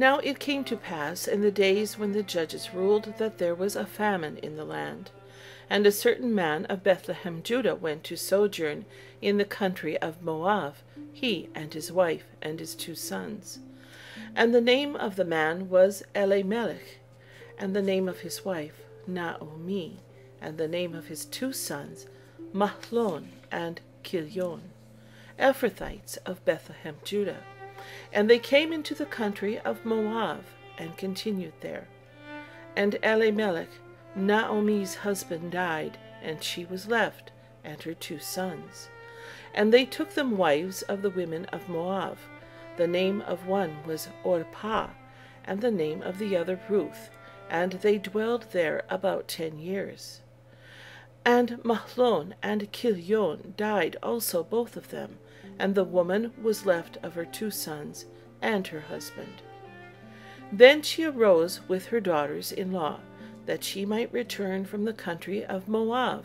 Now it came to pass in the days when the judges ruled that there was a famine in the land. And a certain man of Bethlehem, Judah, went to sojourn in the country of Moab, he and his wife and his 2 sons. And the name of the man was Elimelech, and the name of his wife Naomi, and the name of his 2 sons Mahlon and Chilion, Ephrathites of Bethlehem, Judah. And they came into the country of Moab, and continued there. And Elimelech, Naomi's husband, died, and she was left, and her 2 sons. And they took them wives of the women of Moab. The name of one was Orpah, and the name of the other Ruth, and they dwelled there about 10 years. And Mahlon and Chilion died also, both of them, and the woman was left of her 2 sons and her husband. Then she arose with her daughters-in-law, that she might return from the country of Moab,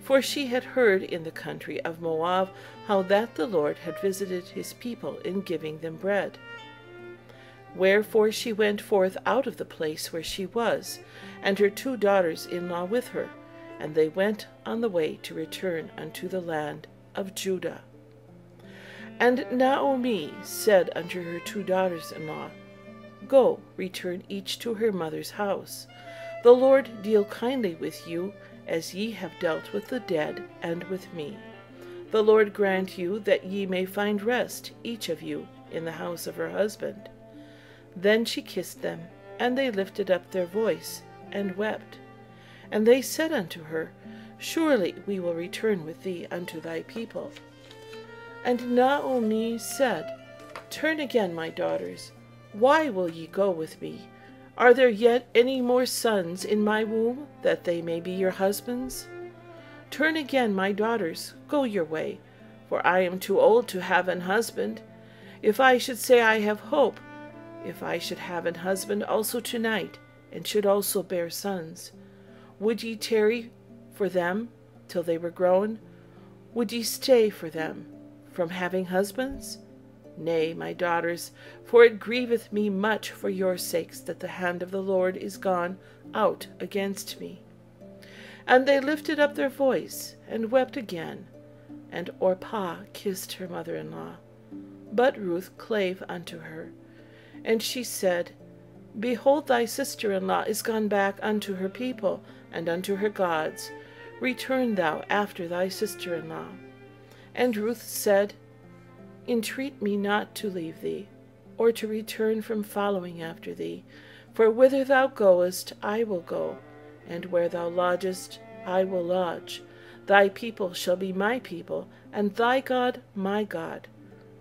for she had heard in the country of Moab how that the Lord had visited his people in giving them bread. Wherefore she went forth out of the place where she was, and her 2 daughters-in-law with her, and they went on the way to return unto the land of Judah. And Naomi said unto her 2 daughters-in-law, Go, return each to her mother's house. The Lord deal kindly with you, as ye have dealt with the dead and with me. The Lord grant you that ye may find rest, each of you, in the house of her husband. Then she kissed them, and they lifted up their voice, and wept. And they said unto her, Surely we will return with thee unto thy people. And Naomi said, Turn again, my daughters. Why will ye go with me? Are there yet any more sons in my womb, that they may be your husbands? Turn again, my daughters, go your way, for I am too old to have an husband. If I should say I have hope, if I should have an husband also tonight, and should also bear sons, would ye tarry for them till they were grown? Would ye stay for them from having husbands? Nay, my daughters, for it grieveth me much for your sakes that the hand of the Lord is gone out against me. And they lifted up their voice, and wept again. And Orpah kissed her mother-in-law. But Ruth clave unto her. And she said, Behold, thy sister-in-law is gone back unto her people, and unto her gods. Return thou after thy sister-in-law. And Ruth said, Entreat me not to leave thee, or to return from following after thee. For whither thou goest, I will go, and where thou lodgest, I will lodge. Thy people shall be my people, and thy God my God.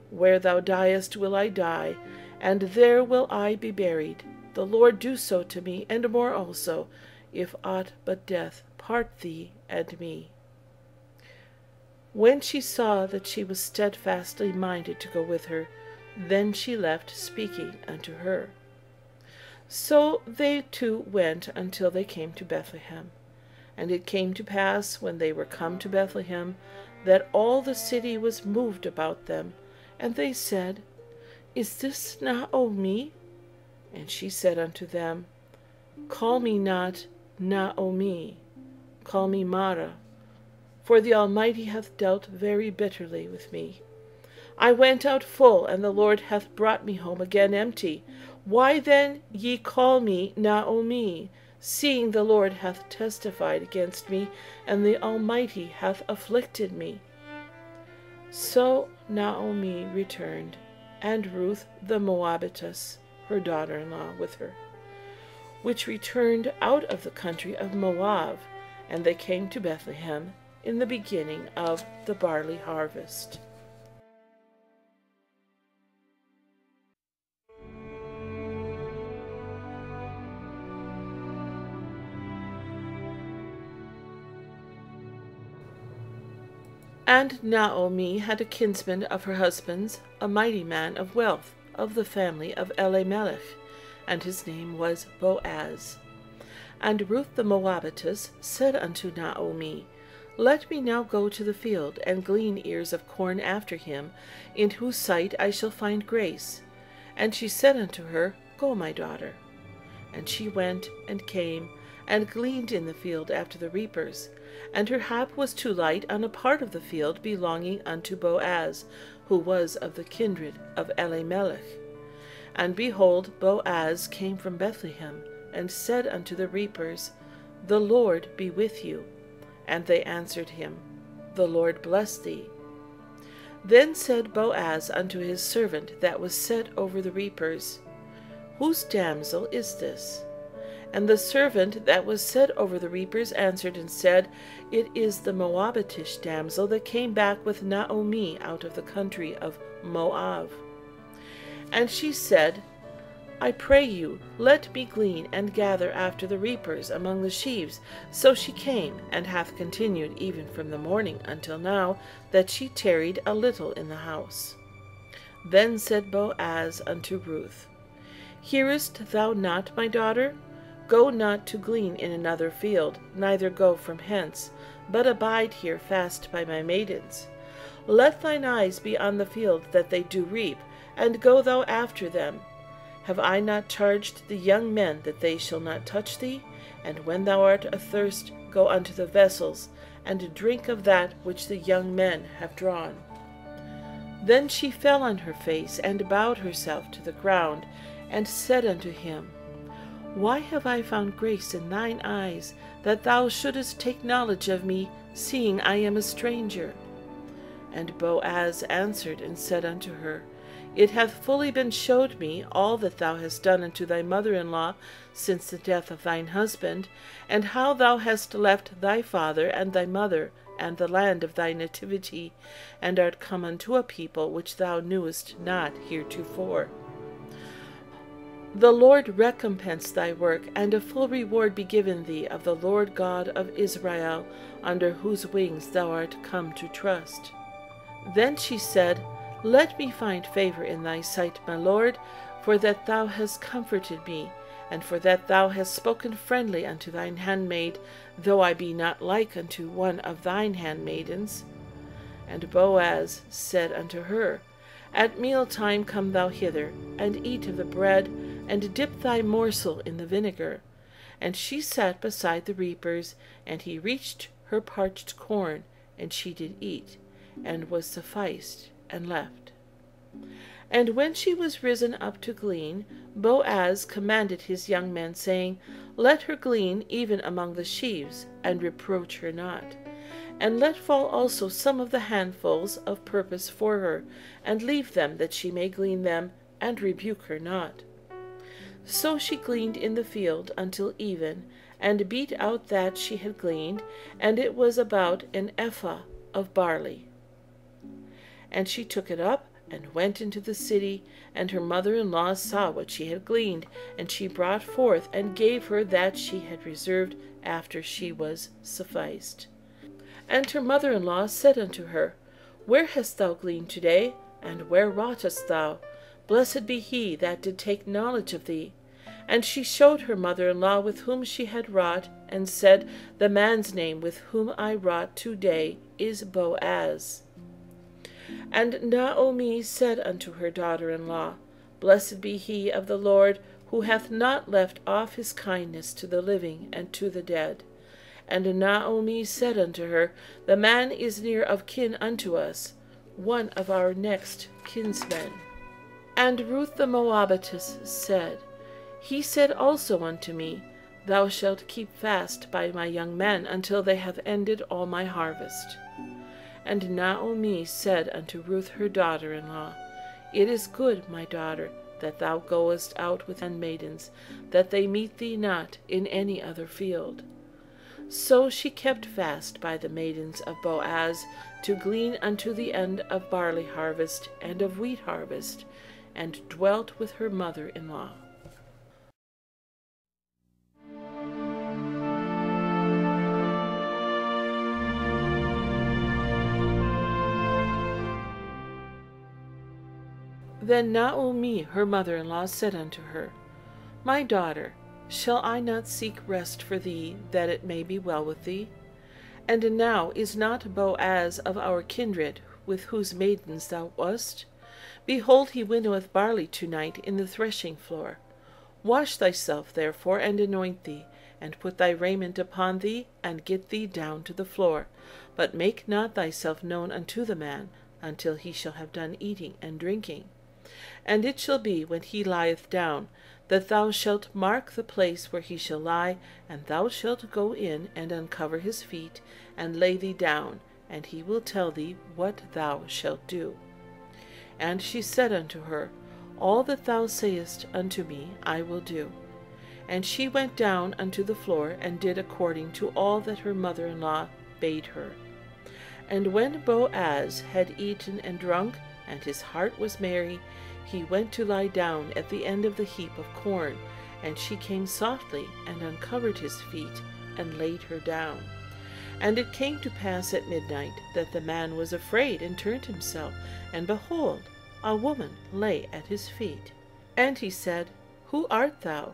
Where thou diest will I die, and there will I be buried. The Lord do so to me, and more also, if aught but death part thee and me. When she saw that she was steadfastly minded to go with her, then she left speaking unto her. So they 2 went until they came to Bethlehem. And it came to pass, when they were come to Bethlehem, that all the city was moved about them. And they said, Is this Naomi? And she said unto them, Call me not Naomi, call me Mara, for the Almighty hath dealt very bitterly with me. I went out full, and the Lord hath brought me home again empty. Why then ye call me Naomi, seeing the Lord hath testified against me, and the Almighty hath afflicted me? So Naomi returned, and Ruth the Moabitess, her daughter-in-law, with her, which returned out of the country of Moab, and they came to Bethlehem in the beginning of the barley harvest. And Naomi had a kinsman of her husband's, a mighty man of wealth, of the family of Elimelech, and his name was Boaz. And Ruth the Moabitess said unto Naomi, Let me now go to the field, and glean ears of corn after him, in whose sight I shall find grace. And she said unto her, Go, my daughter. And she went and came, and gleaned in the field after the reapers. And her hap was too light on a part of the field belonging unto Boaz, who was of the kindred of Elimelech. And behold, Boaz came from Bethlehem, and said unto the reapers, The Lord be with you. And they answered him, The Lord bless thee. Then said Boaz unto his servant that was set over the reapers, Whose damsel is this? And the servant that was set over the reapers answered and said, It is the Moabitish damsel that came back with Naomi out of the country of Moab. And she said, I pray you, let me glean and gather after the reapers among the sheaves. So she came, and hath continued even from the morning until now, that she tarried a little in the house. Then said Boaz unto Ruth, Hearest thou not, my daughter? Go not to glean in another field, neither go from hence, but abide here fast by my maidens. Let thine eyes be on the field that they do reap, and go thou after them. Have I not charged the young men that they shall not touch thee? And when thou art athirst, go unto the vessels, and drink of that which the young men have drawn. Then she fell on her face, and bowed herself to the ground, and said unto him, Why have I found grace in thine eyes, that thou shouldest take knowledge of me, seeing I am a stranger? And Boaz answered and said unto her, It hath fully been showed me all that thou hast done unto thy mother-in-law since the death of thine husband, and how thou hast left thy father and thy mother and the land of thy nativity, and art come unto a people which thou knewest not heretofore. The Lord recompense thy work, and a full reward be given thee of the Lord God of Israel, under whose wings thou art come to trust. Then she said, Let me find favor in thy sight, my Lord, for that thou hast comforted me, and for that thou hast spoken friendly unto thine handmaid, though I be not like unto one of thine handmaidens. And Boaz said unto her, At mealtime come thou hither, and eat of the bread, and dip thy morsel in the vinegar. And she sat beside the reapers, and he reached her parched corn, and she did eat, and was sufficed, and left. And when she was risen up to glean, Boaz commanded his young men, saying, Let her glean even among the sheaves, and reproach her not. And let fall also some of the handfuls of purpose for her, and leave them that she may glean them, and rebuke her not. So she gleaned in the field until even, and beat out that she had gleaned, and it was about an ephah of barley. And she took it up, and went into the city, and her mother-in-law saw what she had gleaned, and she brought forth, and gave her that she had reserved after she was sufficed. And her mother-in-law said unto her, Where hast thou gleaned today, and where wroughtest thou? Blessed be he that did take knowledge of thee. And she showed her mother-in-law with whom she had wrought, and said, The man's name with whom I wrought today is Boaz. And Naomi said unto her daughter-in-law, Blessed be he of the Lord, who hath not left off his kindness to the living and to the dead. And Naomi said unto her, The man is near of kin unto us, one of our next kinsmen. And Ruth the Moabitess said, He said also unto me, Thou shalt keep fast by my young men until they have ended all my harvest. And Naomi said unto Ruth her daughter-in-law, It is good, my daughter, that thou goest out with handmaidens, that they meet thee not in any other field. So she kept fast by the maidens of Boaz, to glean unto the end of barley harvest and of wheat harvest, and dwelt with her mother-in-law. Then Naomi her mother-in-law said unto her, My daughter, shall I not seek rest for thee, that it may be well with thee? And now is not Boaz of our kindred, with whose maidens thou wast? Behold, he winnoweth barley to-night in the threshing floor. Wash thyself therefore, and anoint thee, and put thy raiment upon thee, and get thee down to the floor. But make not thyself known unto the man, until he shall have done eating and drinking. And it shall be, when he lieth down, that thou shalt mark the place where he shall lie, and thou shalt go in and uncover his feet, and lay thee down, and he will tell thee what thou shalt do. And she said unto her, All that thou sayest unto me I will do. And she went down unto the floor, and did according to all that her mother-in-law bade her. And when Boaz had eaten and drunk, and his heart was merry, he went to lie down at the end of the heap of corn, and she came softly, and uncovered his feet, and laid her down. And it came to pass at midnight, that the man was afraid, and turned himself, and behold, a woman lay at his feet. And he said, Who art thou?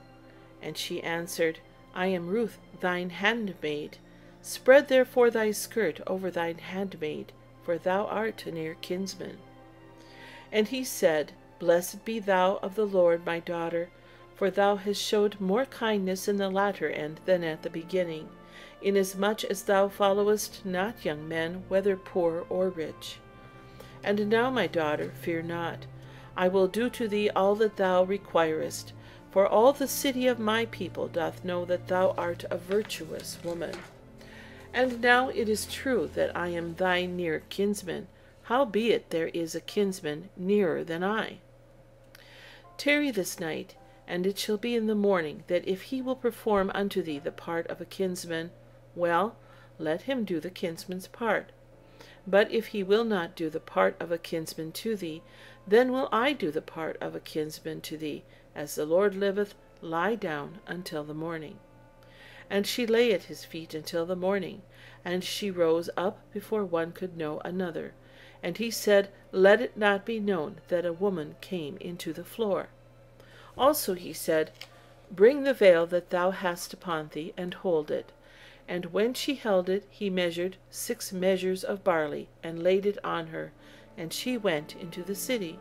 And she answered, I am Ruth, thine handmaid. Spread therefore thy skirt over thine handmaid, for thou art a near kinsman. And he said, Blessed be thou of the Lord, my daughter, for thou hast showed more kindness in the latter end than at the beginning, inasmuch as thou followest not young men, whether poor or rich. And now, my daughter, fear not. I will do to thee all that thou requirest, for all the city of my people doth know that thou art a virtuous woman. And now it is true that I am thy near kinsman, howbeit there is a kinsman nearer than I. Tarry this night, and it shall be in the morning, that if he will perform unto thee the part of a kinsman, well, let him do the kinsman's part. But if he will not do the part of a kinsman to thee, then will I do the part of a kinsman to thee. As the Lord liveth, lie down until the morning. And she lay at his feet until the morning, and she rose up before one could know another. And he said, Let it not be known that a woman came into the floor. Also he said, Bring the veil that thou hast upon thee, and hold it. And when she held it, he measured 6 measures of barley, and laid it on her, and she went into the city.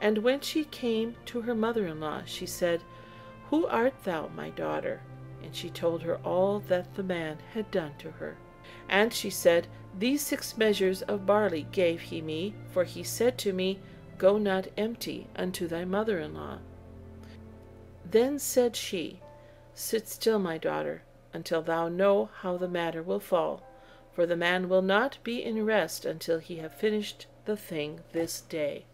And when she came to her mother-in-law, she said, Who art thou, my daughter? And she told her all that the man had done to her. And she said, These 6 measures of barley gave he me, for he said to me, Go not empty unto thy mother-in-law. Then said she, Sit still, my daughter, until thou know how the matter will fall, for the man will not be in rest until he have finished the thing this day.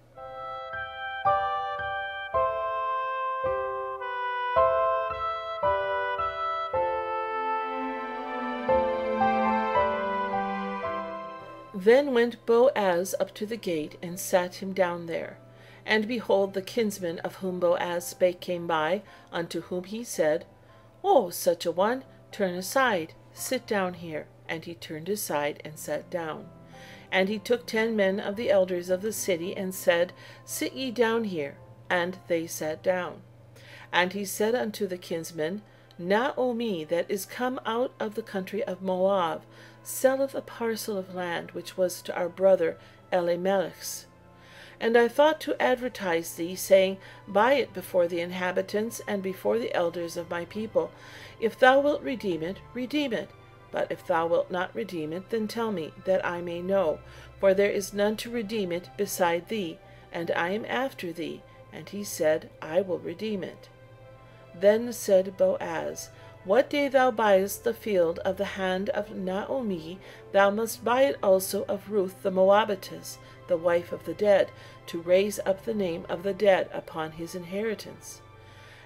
Then went Boaz up to the gate, and sat him down there. And behold, the kinsman of whom Boaz spake came by, unto whom he said, O such a one, turn aside, sit down here. And he turned aside, and sat down. And he took 10 men of the elders of the city, and said, Sit ye down here. And they sat down. And he said unto the kinsman, Naomi, that is come out of the country of Moab, selleth a parcel of land which was to our brother Elimelech's. And I thought to advertise thee, saying, Buy it before the inhabitants and before the elders of my people. If thou wilt redeem it, redeem it. But if thou wilt not redeem it, then tell me, that I may know. For there is none to redeem it beside thee, and I am after thee. And he said, I will redeem it. Then said Boaz, What day thou buyest the field of the hand of Naomi, thou must buy it also of Ruth the Moabitess, the wife of the dead, to raise up the name of the dead upon his inheritance.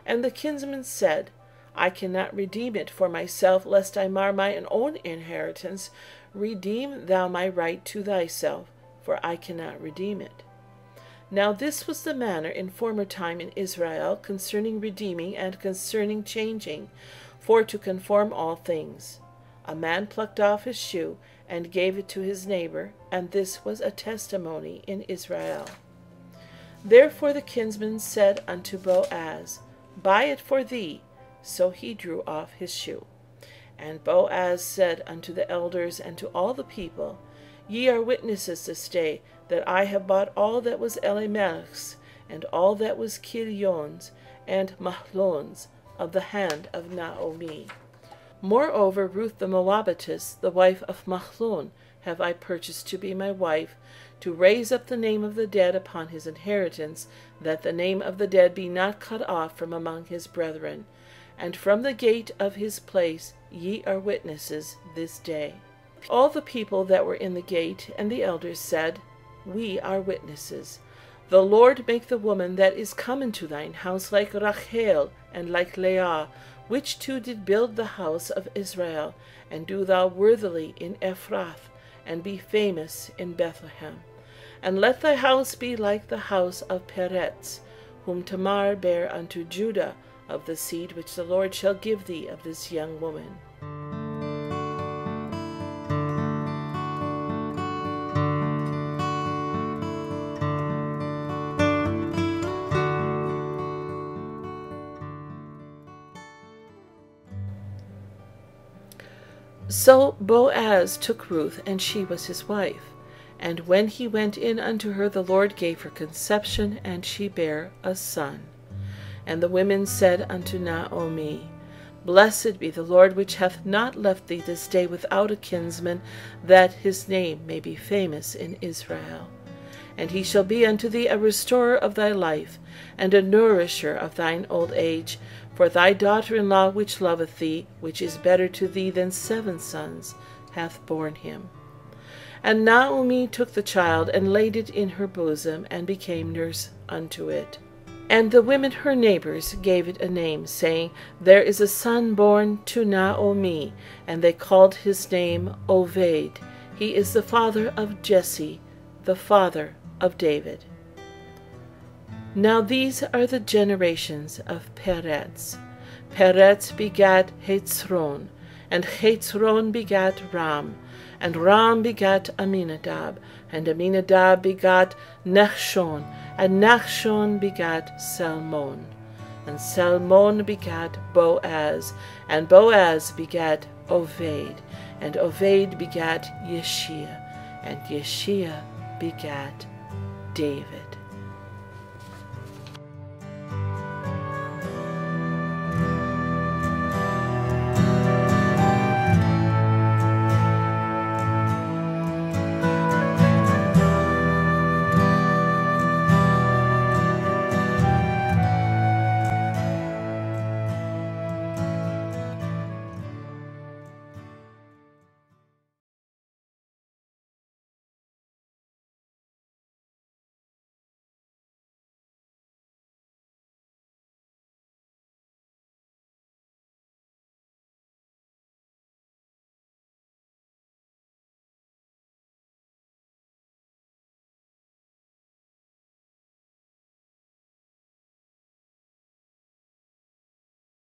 And the kinsman said, I cannot redeem it for myself, lest I mar my own inheritance. Redeem thou my right to thyself, for I cannot redeem it. Now this was the manner in former time in Israel concerning redeeming and concerning changing, for to conform all things. A man plucked off his shoe, and gave it to his neighbor, and this was a testimony in Israel. Therefore the kinsman said unto Boaz, Buy it for thee. So he drew off his shoe. And Boaz said unto the elders and to all the people, Ye are witnesses this day, that I have bought all that was Elimelech's, and all that was Kilion's, and Mahlons of the hand of Naomi. Moreover, Ruth the Moabitess, the wife of Mahlon, have I purchased to be my wife, to raise up the name of the dead upon his inheritance, that the name of the dead be not cut off from among his brethren. And from the gate of his place ye are witnesses this day. All the people that were in the gate and the elders said, We are witnesses. The Lord make the woman that is come into thine house like Rachel and like Leah, which two did build the house of Israel, and do thou worthily in Ephrath, and be famous in Bethlehem. And let thy house be like the house of Peretz, whom Tamar bare unto Judah, of the seed which the Lord shall give thee of this young woman. So Boaz took Ruth, and she was his wife. And when he went in unto her, the Lord gave her conception, and she bare a son. And the women said unto Naomi, Blessed be the Lord, which hath not left thee this day without a kinsman, that his name may be famous in Israel. And he shall be unto thee a restorer of thy life, and a nourisher of thine old age. For thy daughter-in-law, which loveth thee, which is better to thee than 7 sons, hath borne him. And Naomi took the child, and laid it in her bosom, and became nurse unto it. And the women her neighbors gave it a name, saying, There is a son born to Naomi. And they called his name Oved. He is the father of Jesse, the father of David. Now these are the generations of Peretz. Peretz begat Hezron, and Hezron begat Ram, and Ram begat Aminadab, and Aminadab begat Nachshon, and Nachshon begat Salmon, and Salmon begat Boaz, and Boaz begat Oved, and Oved begat Yeshia, and Yeshia begat David.